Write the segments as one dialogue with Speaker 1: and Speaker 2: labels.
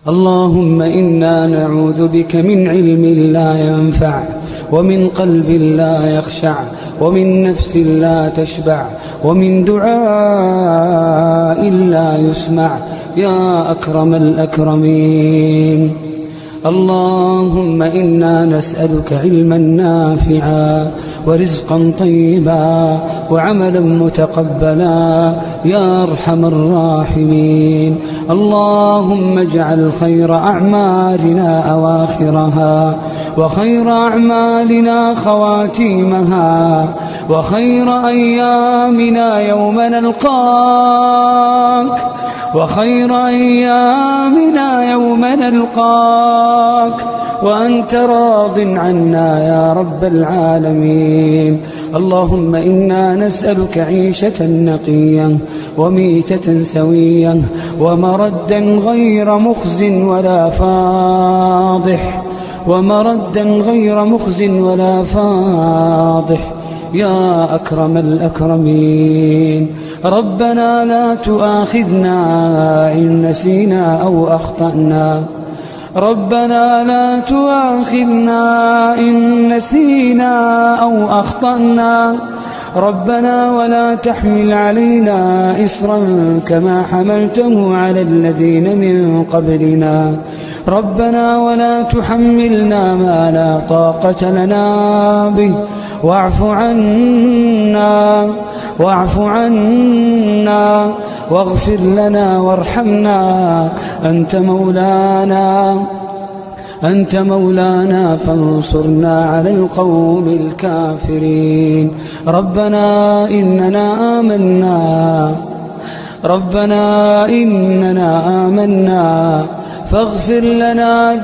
Speaker 1: اللهم إنا نعوذ بك من علم لا ينفع، ومن قلب لا يخشع، ومن نفس لا تشبع، ومن دعاء لا يسمع يا أكرم الأكرمين. اللهم إنا نسألك علما نافعا ورزقا طيبا وعملا متقبلا يا أرحم الراحمين. اللهم اجعل خير أعمالنا أواخرها، وخير أعمالنا خواتيمها، وخير أيامنا يوم نلقاك، وخير أيامنا يوم نلقاك وأنت راض عنا يا رب العالمين. اللهم إنا نسألك عيشة نقية وميتة سوية ومردا غير مخز ولا فاضح، ومردا غير مخز ولا فاضح يا أكرم الأكرمين. ربنا لا تؤاخذنا إن نسينا أو أخطأنا، ربنا لا تؤاخذنا إن نسينا أو أخطأنا، ربنا ولا تحمل علينا إصرا كما حملته على الذين من قبلنا، ربنا ولا تحملنا ما لا طاقة لنا به، واعف عنا واعف عنا واغفر لنا وارحمنا، أنت مولانا فانصرنا على القوم الكافرين. ربنا إننا آمنا فاغفر لنا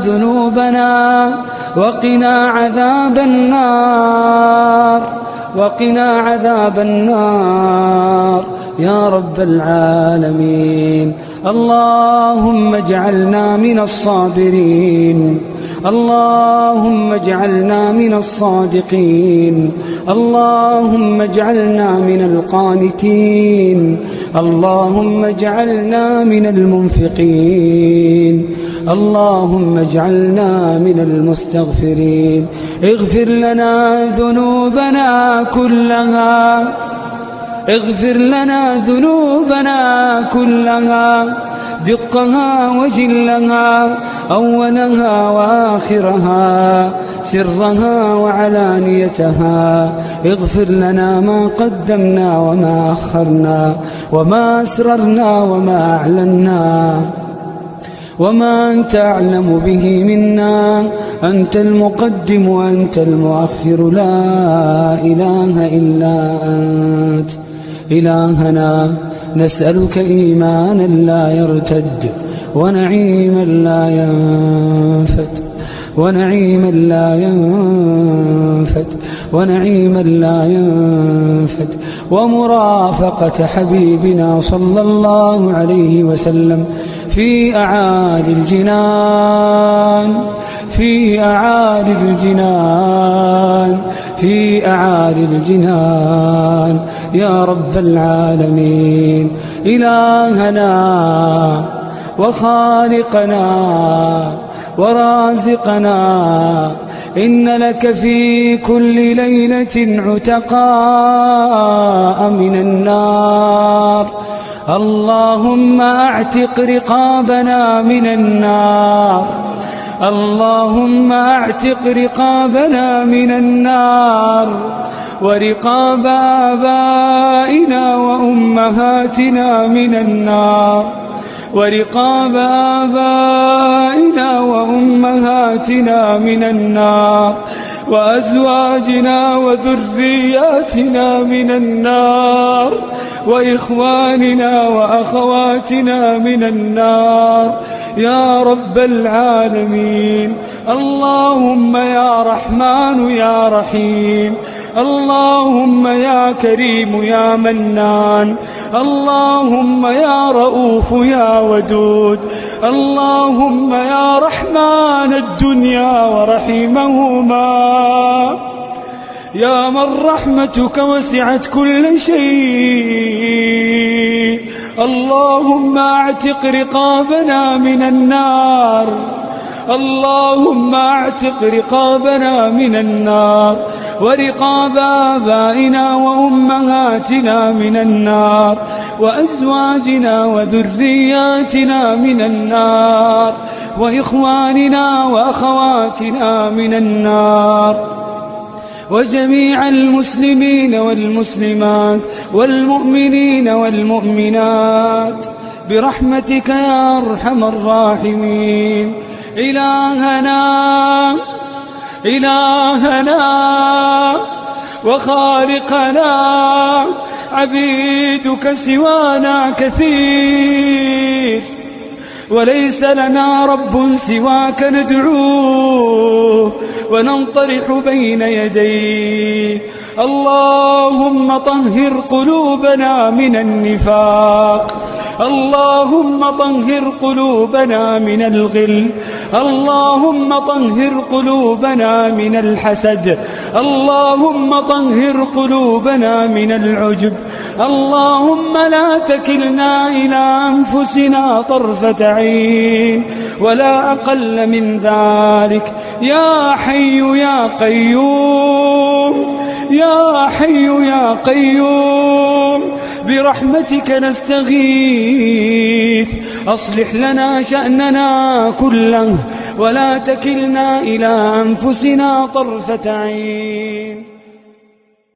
Speaker 1: ذنوبنا وقنا عذاب النار يا رب العالمين. اللهم اجعلنا من الصابرين، اللهم اجعلنا من الصادقين، اللهم اجعلنا من القانتين، اللهم اجعلنا من المنفقين، اللهم اجعلنا من المستغفرين. اغفر لنا ذنوبنا كلها دقها وجلها، أولها وآخرها، سرها وعلانيتها. اغفر لنا ما قدمنا وما أخرنا وما أسررنا وما أعلنا وما أنت أعلم به منا. أنت المقدم وأنت المؤخر، لا إله إلا أنت. إلهنا نسألك إيمانا لا يرتد، ونعيما لا ينفد، ونعيما لا ينفد، ومرافقة حبيبنا صلى الله عليه وسلم في أعالي الجنان يا رب العالمين. إلهنا وخالقنا ورازقنا، إن لك في كل ليلة عتقاء من النار. اللهم اعتق رقابنا من النار، اللهم اعتق رقابنا من النار، ورقاب آبائنا وأمهاتنا من النار، ورقاب آبائنا وأمهاتنا من النار، وأزواجنا وذرياتنا من النار، وإخواننا وأخواتنا من النار يا رب العالمين. اللهم يا رحمن يا رحيم، اللهم يا كريم يا منان، اللهم يا رؤوف يا ودود، اللهم يا رحمن الدنيا ورحيمهما، يا من رحمتك وسعت كل شيء. اللهم اعتق رقابنا من النار، اللهم اعتق رقابنا من النار، ورقاب آبائنا وأمهاتنا من النار، وأزواجنا وذرياتنا من النار، وإخواننا وأخواتنا من النار، وجميع المسلمين والمسلمات والمؤمنين والمؤمنات برحمتك يا أرحم الراحمين. إلهنا وخالقنا، عبيدك سوانا كثير، وليس لنا رب سواك ندعوه وننطرح بين يديه. اللهم طهر قلوبنا من النفاق، اللهم طهر قلوبنا من الغل، اللهم طهر قلوبنا من الحسد، اللهم طهر قلوبنا من العجب. اللهم لا تكلنا إلى أنفسنا طرفة عين ولا أقل من ذلك. يا حي يا قيوم، يا حي يا قيوم، برحمتك نستغيث، أصلح لنا شأننا كله ولا تكلنا إلى أنفسنا طرفة عين.